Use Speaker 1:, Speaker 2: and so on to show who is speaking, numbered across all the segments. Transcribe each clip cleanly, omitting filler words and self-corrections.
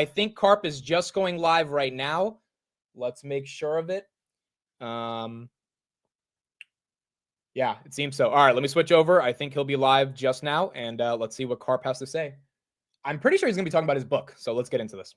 Speaker 1: I think Karp is just going live right now. Let's make sure of it. Yeah, it seems so. All right, let me switch over. I think he'll be live just now, and let's see what Karp has to say. I'm pretty sure he's going to be talking about his book, so let's get into this.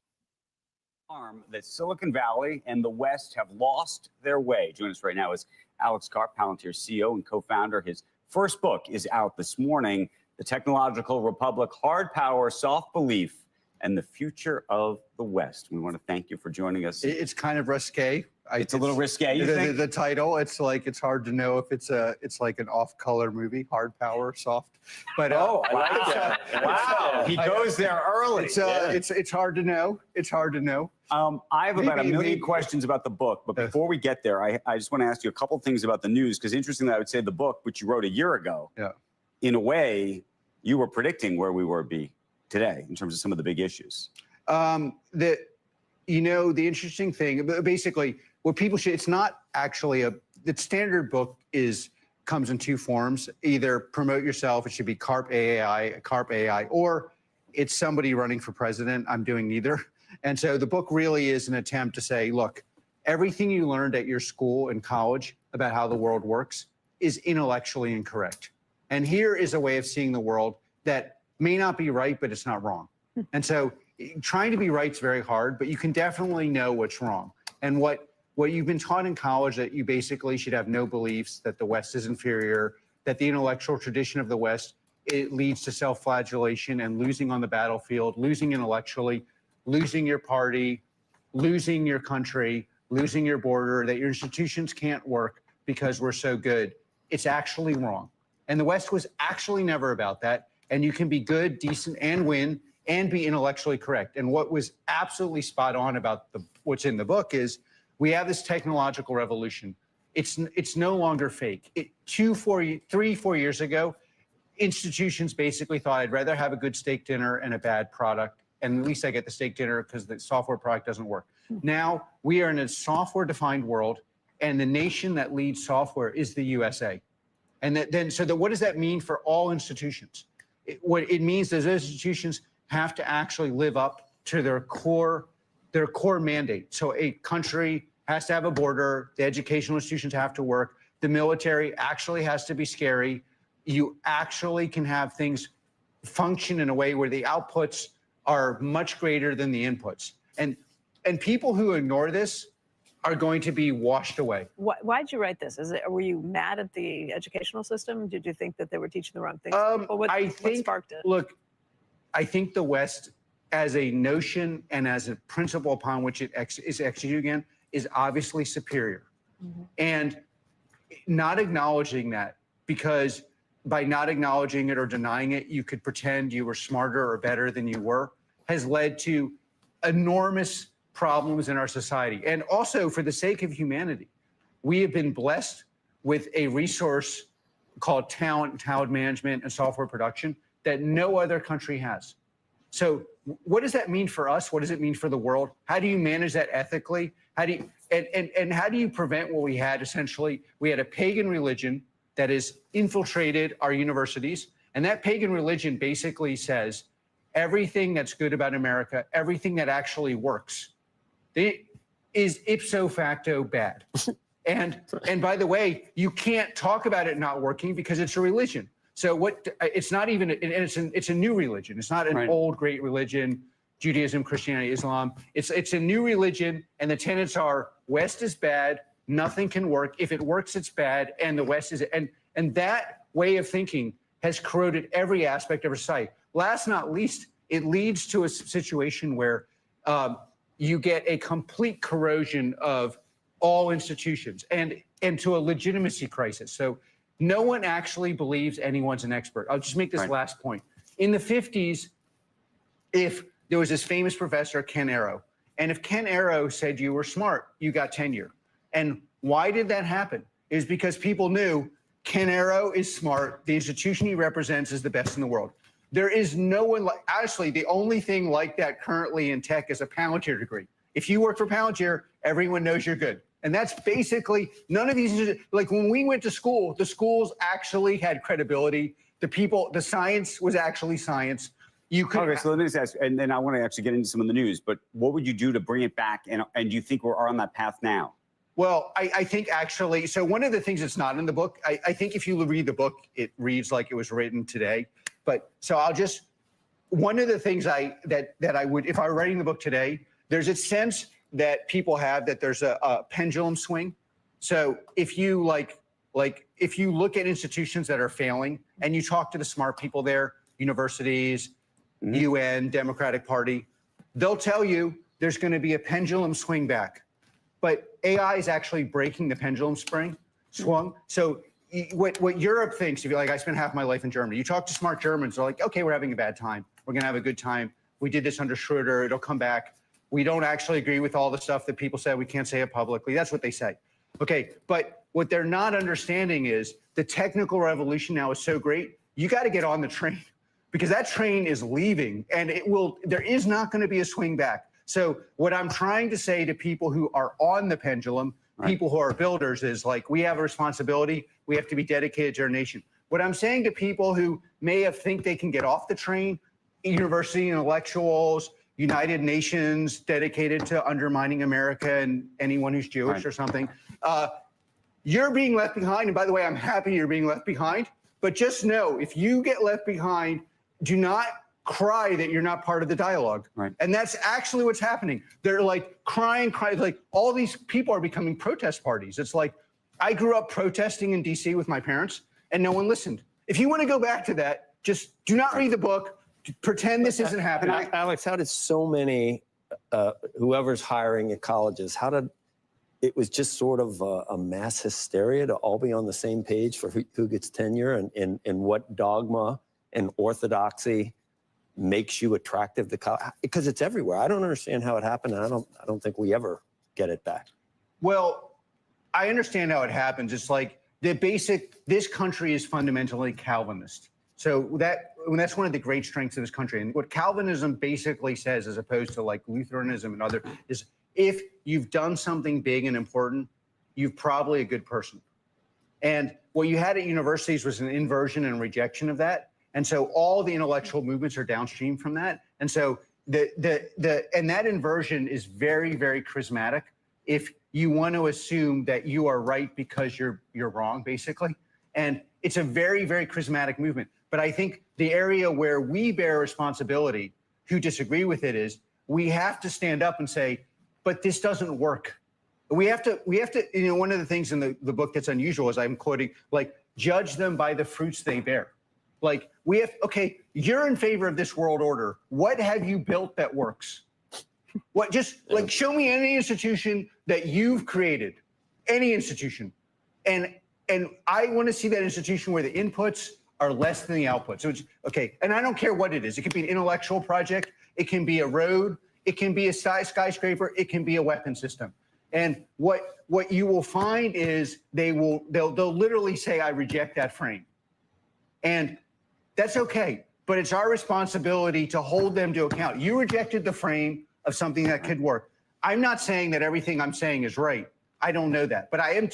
Speaker 2: That Silicon Valley and the West have lost their way. Joining us right now is Alex Karp, Palantir CEO and co-founder. His first book is out this morning, The Technological Republic, Hard Power, Soft Belief, and the Future of the West. We want to thank you for joining us.
Speaker 3: It's kind of risque.
Speaker 2: It's a little risque, you think?
Speaker 3: The title, it's hard to know if it's like an off-color movie, hard power, soft. But
Speaker 2: I like that. Wow, he goes there early.
Speaker 3: It's hard to know. It's hard to know.
Speaker 2: I have about a million questions about the book, but before we get there, I just want to ask you a couple things about the news, because interestingly, I would say the book, which you wrote a year ago, in a way, you were predicting where we would be today in terms of some of the big issues.
Speaker 3: The interesting thing, basically, what people should, it's not actually the standard book comes in two forms. Either promote yourself, it should be Karp AI, or it's somebody running for president. I'm doing neither. And so the book really is an attempt to say, look, everything you learned at your school and college about how the world works is intellectually incorrect. And here is a way of seeing the world that may not be right, but it's not wrong. And so trying to be right is very hard, but you can definitely know what's wrong. And what you've been taught in college, that you basically should have no beliefs, that the West is inferior, that the intellectual tradition of the West, it leads to self-flagellation and losing on the battlefield, losing intellectually, losing your party, losing your country, losing your border, that your institutions can't work because we're so good. It's actually wrong. And the West was actually never about that. And you can be good, decent, and win, and be intellectually correct. And what was absolutely spot on about what's in the book is we have this technological revolution. It's no longer fake. 3-4 years ago, institutions basically thought I'd rather have a good steak dinner and a bad product, and at least I get the steak dinner because the software product doesn't work. Now we are in a software-defined world, and the nation that leads software is the USA. And what does that mean for all institutions? What it means is those institutions have to actually live up to their core mandate. So a country has to have a border, the educational institutions have to work, the military actually has to be scary. You actually can have things function in a way where the outputs are much greater than the inputs. And people who ignore this are going to be washed away.
Speaker 4: Why'd you write this? Were you mad at the educational system? Did you think that they were teaching the wrong things? What sparked it?
Speaker 3: Look, I think the West, as a notion and as a principle upon which it is executed again, is obviously superior. And not acknowledging that, because by not acknowledging it or denying it, you could pretend you were smarter or better than you were, has led to enormous problems in our society. And also, for the sake of humanity, we have been blessed with a resource called talent management and software production that no other country has. So what does that mean for us? What does it mean for the world? How do you manage that ethically? How do you, and how do you prevent what we had? Essentially, we had a pagan religion that has infiltrated our universities. And that pagan religion basically says everything that's good about America, everything that actually works, is ipso facto bad. And by the way, you can't talk about it not working because it's a religion. So it's not even, it's a new religion. It's not an old great religion, Judaism, Christianity, Islam. It's a new religion, and the tenets are West is bad, nothing can work. If it works, it's bad, and the West is, and that way of thinking has corroded every aspect of our society. Last not least, it leads to a situation where you get a complete corrosion of all institutions and to a legitimacy crisis. So no one actually believes anyone's an expert. I'll just make this last point. In the 50s, if there was this famous professor, Ken Arrow, and if Ken Arrow said you were smart, you got tenure. And why did that happen? Is because people knew Ken Arrow is smart, the institution he represents is the best in the world. There is no one like, actually, the only thing like that currently in tech is a Palantir degree. If you work for Palantir, everyone knows you're good. And that's basically, none of these, like when we went to school, the schools actually had credibility. The science was actually science. You could.
Speaker 2: Okay, so let me just ask, and then I want to actually get into some of the news, but what would you do to bring it back? And do you think we're on that path now?
Speaker 3: Well, I think actually, so one of the things that's not in the book, I think if you read the book, it reads like it was written today. But so one of the things that I would, if I were writing the book today, there's a sense that people have that there's a pendulum swing. So if you if you look at institutions that are failing and you talk to the smart people there, universities, UN, Democratic Party, they'll tell you there's going to be a pendulum swing back. But AI is actually breaking the pendulum swung. So what Europe thinks, if you're like, I spent half my life in Germany, you talk to smart Germans, they're like, okay, we're having a bad time. We're going to have a good time. We did this under Schroeder. It'll come back. We don't actually agree with all the stuff that people say. We can't say it publicly. That's what they say. Okay, but what they're not understanding is the technical revolution now is so great, you got to get on the train because that train is leaving and there is not going to be a swing back. So what I'm trying to say to people who are on the pendulum, people who are builders, is like, we have a responsibility. We have to be dedicated to our nation. What I'm saying to people who may think they can get off the train, university intellectuals, United Nations dedicated to undermining America and anyone who's Jewish or something, you're being left behind. And by the way, I'm happy you're being left behind. But just know, if you get left behind, do not cry that you're not part of the dialogue. And that's actually what's happening. They're like crying, like all these people are becoming protest parties. It's like, I grew up protesting in DC with my parents and no one listened. If you want to go back to that, just do not read the book, pretend this isn't happening.
Speaker 5: Alex, how did so many, whoever's hiring at colleges, it was just sort of a mass hysteria to all be on the same page for who gets tenure and what dogma and orthodoxy makes you attractive to college, because it's everywhere. I don't understand how it happened. And I don't think we ever get it back.
Speaker 3: Well, I understand how it happens. It's like this country is fundamentally Calvinist. So that's one of the great strengths of this country. And what Calvinism basically says, as opposed to like Lutheranism and other, is if you've done something big and important, you're probably a good person. And what you had at universities was an inversion and rejection of that. And so all the intellectual movements are downstream from that. And so and that inversion is very, very charismatic if you want to assume that you are right because you're wrong, basically. And it's a very, very charismatic movement. But I think the area where we bear responsibility, who disagree with it, is we have to stand up and say, but this doesn't work. We have to, one of the things in the book that's unusual is I'm quoting, like, judge them by the fruits they bear. Like, okay, you're in favor of this world order. What have you built that works? Like, show me any institution that you've created, any institution. And I want to see that institution where the inputs are less than the outputs. So it's, okay, and I don't care what it is. It could be an intellectual project. It can be a road. It can be a skyscraper. It can be a weapon system. And what you will find is they'll literally say, I reject that frame. And that's okay, but it's our responsibility to hold them to account. You rejected the frame of something that could work. I'm not saying that everything I'm saying is right. I don't know that, but I am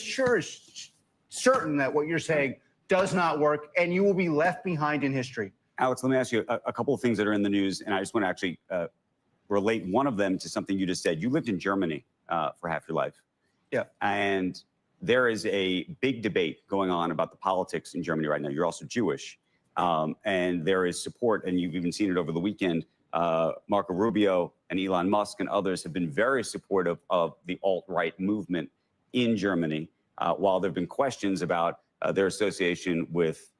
Speaker 3: certain that what you're saying does not work, and you will be left behind in history.
Speaker 2: Alex, let me ask you a couple of things that are in the news, and I just want to actually relate one of them to something you just said. You lived in Germany for half your life.
Speaker 3: Yeah. And
Speaker 2: there is a big debate going on about the politics in Germany right now. You're also Jewish. And there is support, and you've even seen it over the weekend. Marco Rubio and Elon Musk and others have been very supportive of the alt-right movement in Germany, while there have been questions about their association with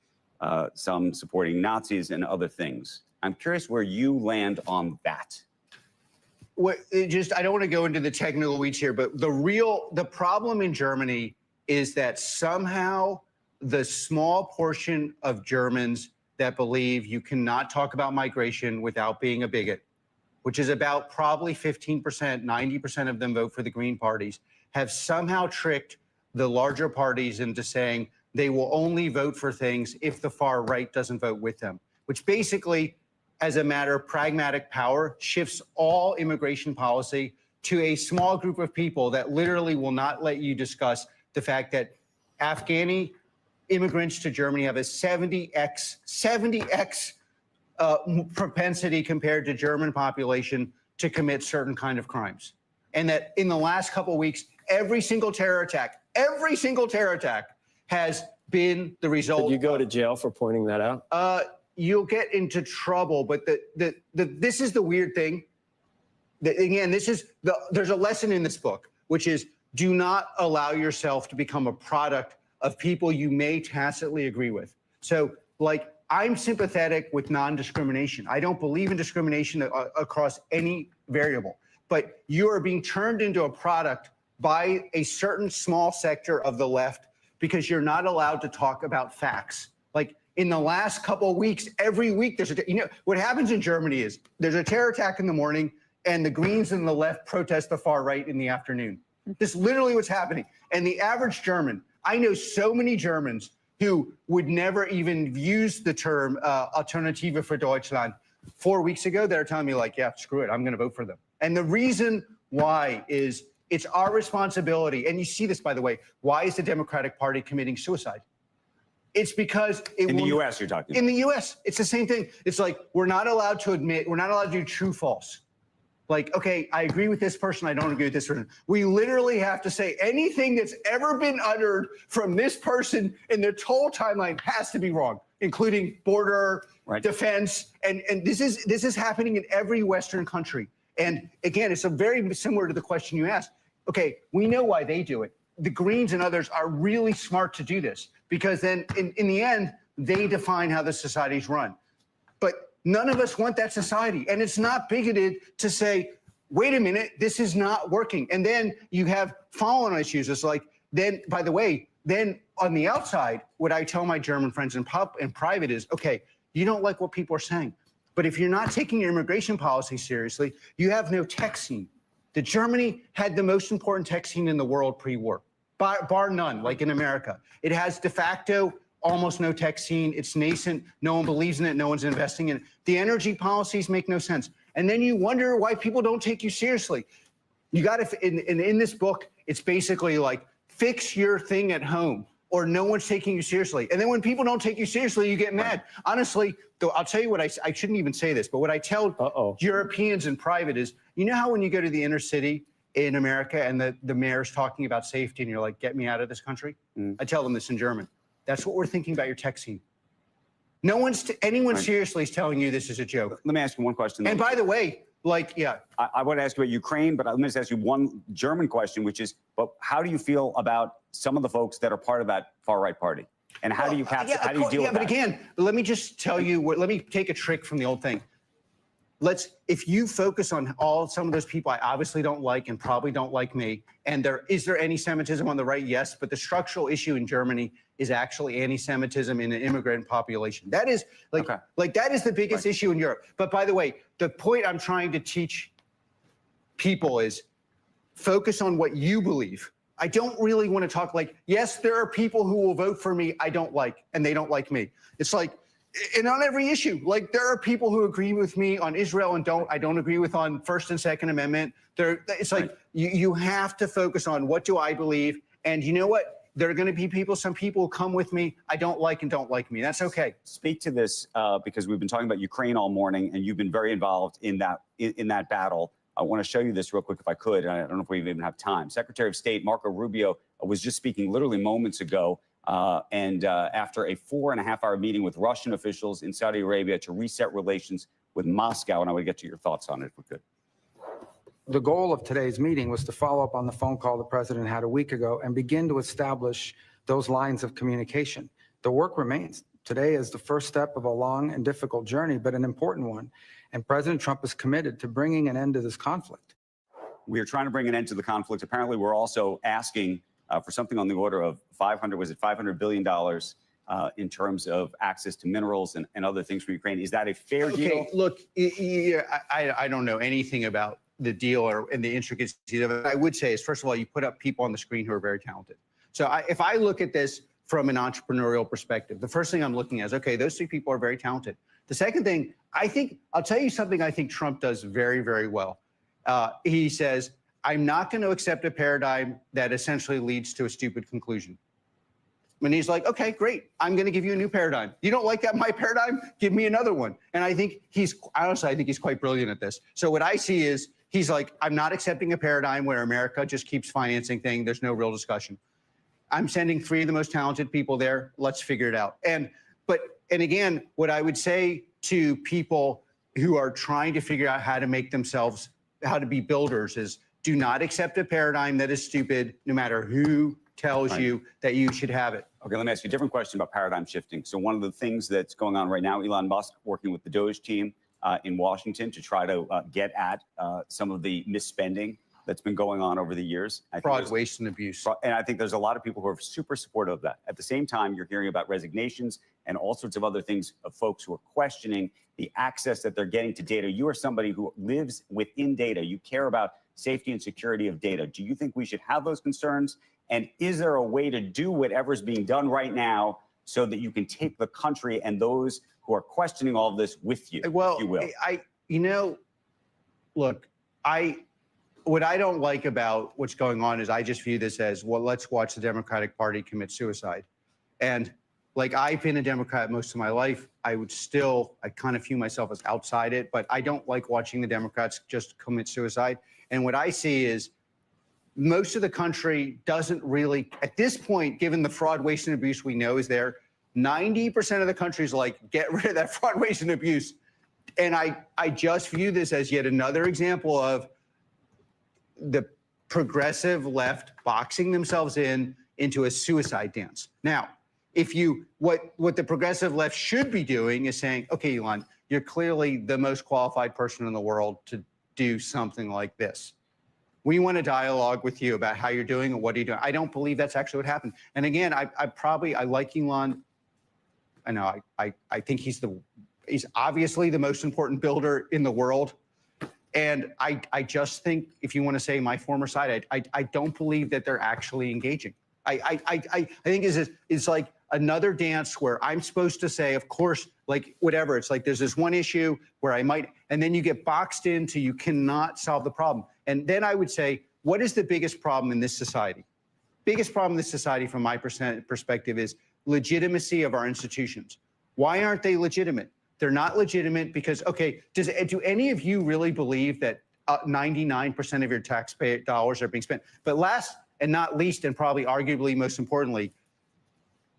Speaker 2: some supporting Nazis and other things. I'm curious where you land on that.
Speaker 3: I don't want to go into the technical weeds here, but the problem in Germany is that somehow the small portion of Germans that believe you cannot talk about migration without being a bigot, which is about probably 15%, 90% of them vote for the Green parties, have somehow tricked the larger parties into saying they will only vote for things if the far right doesn't vote with them, which basically, as a matter of pragmatic power, shifts all immigration policy to a small group of people that literally will not let you discuss the fact that Afghani immigrants to Germany have a 70x propensity compared to German population to commit certain kind of crimes. And that in the last couple of weeks, every single terror attack has been the result.
Speaker 5: Did you go to jail for pointing that out?
Speaker 3: You'll get into trouble, but this is the weird thing. Again, there's a lesson in this book, which is do not allow yourself to become a product of people you may tacitly agree with. So, like, I'm sympathetic with non-discrimination. I don't believe in discrimination across any variable, but you are being turned into a product by a certain small sector of the left because you're not allowed to talk about facts. Like, in the last couple of weeks, every week there's what happens in Germany is there's a terror attack in the morning and the Greens and the left protest the far right in the afternoon. This is literally what's happening. And the average German, I know so many Germans who would never even use the term Alternative für Deutschland 4 weeks ago that are telling me like, yeah, screw it, I'm going to vote for them. And the reason why is it's our responsibility. And you see this, by the way, why is the Democratic Party committing suicide? It's because
Speaker 2: in the U.S. you're talking about.
Speaker 3: In the U.S., it's the same thing. It's like we're not allowed to admit, we're not allowed to do true false. Like, okay, I agree with this person, I don't agree with this person. We literally have to say anything that's ever been uttered from this person in the total timeline has to be wrong, including border, defense, and this is happening in every Western country. And again, it's a very similar to the question you asked. Okay, we know why they do it. The Greens and others are really smart to do this because then in the end, they define how the society's run. But none of us want that society. And it's not bigoted to say, wait a minute, this is not working. And then you have follow-on issues. It's like, then, by the way, then on the outside, what I tell my German friends in private is, okay, you don't like what people are saying. But if you're not taking your immigration policy seriously, you have no tech scene. Germany had the most important tech scene in the world pre-war, bar none, like in America. It has de facto almost no tech scene. It's nascent. No one believes in it. No one's investing in it. The energy policies make no sense. And then you wonder why people don't take you seriously. You got to, in this book, it's basically like, fix your thing at home or no one's taking you seriously. And then when people don't take you seriously, you get mad. Honestly, though, I'll tell you what, I shouldn't even say this, but what I tell Europeans in private is, you know how when you go to the inner city in America and the mayor's talking about safety and you're like, get me out of this country? I tell them this in German. That's what we're thinking about your tech scene. No one's, anyone seriously is telling you this is a joke.
Speaker 2: Let me ask you one question.
Speaker 3: And by the way, like, yeah.
Speaker 2: I want to ask you about Ukraine, but let me just ask you one German question, which is, but how do you feel about some of the folks that are part of that far-right party? And how do you capture, how do you deal with that?
Speaker 3: But again, let me just tell you, let me take a trick from the old thing. If you focus on some of those people I obviously don't like and probably don't like me, and is there anti-Semitism on the right? Yes, but the structural issue in Germany is actually anti-Semitism in an immigrant population. That is that is the biggest issue in Europe. But by the way, the point I'm trying to teach people is focus on what you believe. I don't really want to talk like, yes, there are people who will vote for me I don't like, and they don't like me. It's like, and on every issue, like there are people who agree with me on Israel and I don't agree with on First and Second Amendment. It's like you have to focus on what do I believe, and you know what? There are going to be some people who come with me I don't like and don't like me. That's okay.
Speaker 2: Speak to this because we've been talking about Ukraine all morning, and you've been very involved in that battle. I want to show you this real quick if I could. I don't know if we even have time. Secretary of State Marco Rubio was just speaking literally moments ago. After a 4.5-hour meeting with Russian officials in Saudi Arabia to reset relations with Moscow, and I would get to your thoughts on it if we could.
Speaker 6: The goal of today's meeting was to follow up on the phone call the president had a week ago and begin to establish those lines of communication. The work remains. Today is the first step of a long and difficult journey, but an important one. And President Trump is committed to bringing an end to this conflict.
Speaker 2: We are trying to bring an end to the conflict. Apparently, we're also asking for something on the order of $500 billion in terms of access to minerals and other things for Ukraine. Is that a fair deal?
Speaker 3: Look, I don't know anything about the deal and the intricacies of it. I would say is, first of all, you put up people on the screen who are very talented. So if I look at this from an entrepreneurial perspective, the first thing I'm looking at is, okay, those three people are very talented. The second thing, I'll tell you something I think Trump does very, very well. He says, I'm not going to accept a paradigm that essentially leads to a stupid conclusion. And he's like, okay, great. I'm going to give you a new paradigm. You don't like that, my paradigm? Give me another one. And I think honestly, I think he's quite brilliant at this. So what I see is he's like, I'm not accepting a paradigm where America just keeps financing things. There's no real discussion. I'm sending 3 of the most talented people there. Let's figure it out. And again, what I would say to people who are trying to figure out how to make themselves, how to be builders is do not accept a paradigm that is stupid, no matter who tells you that you should have it.
Speaker 2: Okay, let me ask you a different question about paradigm shifting. So one of the things that's going on right now, Elon Musk working with the Doge team in Washington to try to get at some of the misspending that's been going on over the years.
Speaker 3: Fraud, waste, and abuse.
Speaker 2: And I think there's a lot of people who are super supportive of that. At the same time, you're hearing about resignations and all sorts of other things of folks who are questioning the access that they're getting to data. You are somebody who lives within data. You care about safety and security of data. Do you think we should have those concerns? And is there a way to do whatever's being done right now so that you can take the country and those who are questioning all of this with you?
Speaker 3: Well,
Speaker 2: if you will?
Speaker 3: Look, what I don't like about what's going on is I just view this as, well, let's watch the Democratic Party commit suicide. And like, I've been a Democrat most of my life. I kind of view myself as outside it, but I don't like watching the Democrats just commit suicide. And what I see is most of the country doesn't really, at this point, given the fraud, waste, and abuse we know is there, 90% of the country is like, get rid of that fraud, waste, and abuse. And I just view this as yet another example of the progressive left boxing themselves into a suicide dance. Now, what the progressive left should be doing is saying, okay, Elon, you're clearly the most qualified person in the world to do something like this. We want to dialogue with you about how you're doing and what are you doing. I don't believe that's actually what happened. And again, I like Elon. I know I think he's obviously the most important builder in the world. And I just think, if you want to say my former side, I don't believe that they're actually engaging. I think it's like another dance where I'm supposed to say, of course, like whatever. It's like there's this one issue where I might, and then you get boxed into you cannot solve the problem. And then I would say, what is the biggest problem in this society? Biggest problem in this society, from my perspective, is legitimacy of our institutions. Why aren't they legitimate? They're not legitimate because, okay, do any of you really believe that 99% of your taxpayer dollars are being spent? But last and not least, and probably arguably most importantly,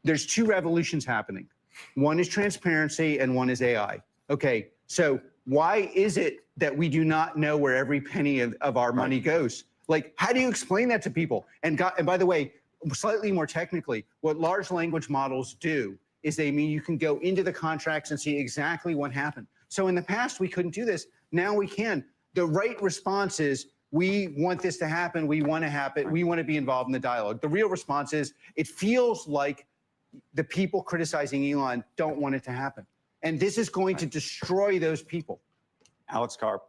Speaker 3: there's 2 revolutions happening. One is transparency and one is AI. Okay, so why is it that we do not know where every penny of our money goes? Like, how do you explain that to people? And by the way, slightly more technically, what large language models do is you can go into the contracts and see exactly what happened. So in the past, we couldn't do this. Now we can. The right response is, we want this to happen. We want to happen. We want to be involved in the dialogue. The real response is, it feels like the people criticizing Elon don't want it to happen. And this is going to destroy those people.
Speaker 2: Alex Karp,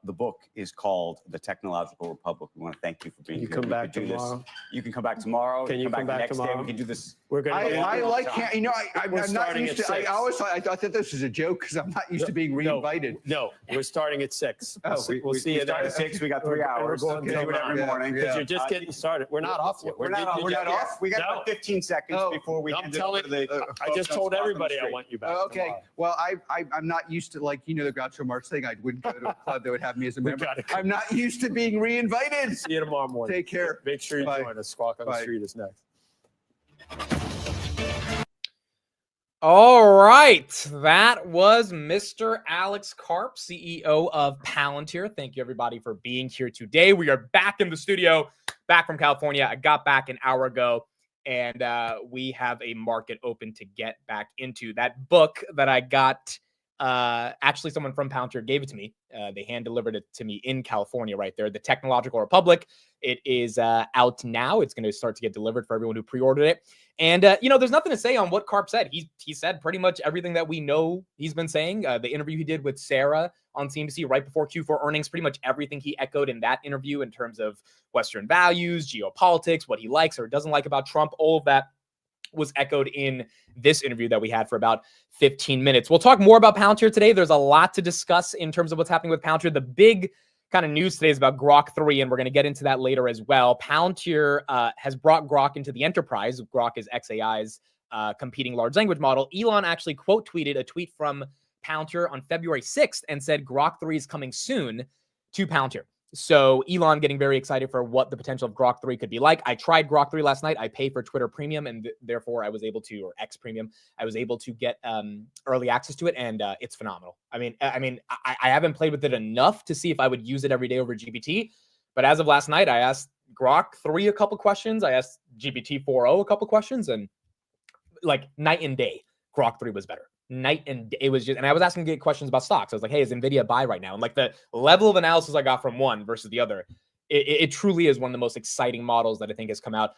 Speaker 2: the book is called The Technological Republic. We want to thank you for being here.
Speaker 5: You come back tomorrow.
Speaker 2: You can come back tomorrow.
Speaker 5: Can you come back
Speaker 2: next
Speaker 5: tomorrow?
Speaker 2: day. We can do this.
Speaker 5: We're going
Speaker 3: I like, I'm not used to, I thought this was a joke because I'm not used to being reinvited.
Speaker 5: No, we're starting at 6. We'll see
Speaker 2: we
Speaker 5: you
Speaker 2: start
Speaker 5: there.
Speaker 2: at 6. We got 3 hours.
Speaker 5: We're going
Speaker 2: We do it every morning.
Speaker 5: Because you're just getting started. We're not off yet.
Speaker 2: We're not off. We got about 15 seconds before we
Speaker 5: I'm
Speaker 2: hand it
Speaker 5: telling
Speaker 2: over to the
Speaker 5: I just told everybody I want you back.
Speaker 3: Okay.
Speaker 5: tomorrow.
Speaker 3: Well, I'm not used to, like, the Groucho Marx thing. I wouldn't go to a club that would have me as a member. I'm not used to being reinvited.
Speaker 5: See you tomorrow morning.
Speaker 3: Take care.
Speaker 5: Make sure you
Speaker 3: Bye.
Speaker 5: join us. Squawk on the
Speaker 3: Bye.
Speaker 5: Street is next.
Speaker 1: All right. That was Mr. Alex Karp, CEO of Palantir. Thank you, everybody, for being here today. We are back in the studio, back from California. I got back an hour ago, and we have a market open to get back into. That book that I got, actually, someone from Palantir gave it to me. They hand-delivered it to me in California right there, The Technological Republic. It is out now. It's going to start to get delivered for everyone who pre-ordered it. And, there's nothing to say on what Karp said. He said pretty much everything that we know he's been saying. The interview he did with Sarah on Cnbc right before Q4 earnings, pretty much everything he echoed in that interview in terms of Western values, geopolitics, what he likes or doesn't like about Trump, all of that was echoed in this interview that we had for about 15 minutes. We'll talk more about Palantir today. There's a lot to discuss in terms of what's happening with Palantir. The big kind of news today is about Grok 3, and we're going to get into that later as well. Palantir has brought Grok into the enterprise. Grok is xAI's competing large language model. Elon actually quote tweeted a tweet from Palantir on February 6th and said Grok 3 is coming soon to Palantir. So Elon getting very excited for what the potential of Grok 3 could be like. I tried Grok 3 last night. I pay for Twitter Premium, and therefore I was able to, or X Premium, I was able to get early access to it, and it's phenomenal. I haven't played with it enough to see if I would use it every day over GPT, but as of last night, I asked Grok 3 a couple questions. I asked GPT 4.0 a couple questions, and like night and day, Grok 3 was better. Night and day. It was just, and I was asking questions about stocks. I was like, hey, is Nvidia a buy right now? And like the level of analysis I got from one versus the other, it truly is one of the most exciting models that I think has come out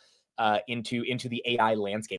Speaker 1: into the AI landscape.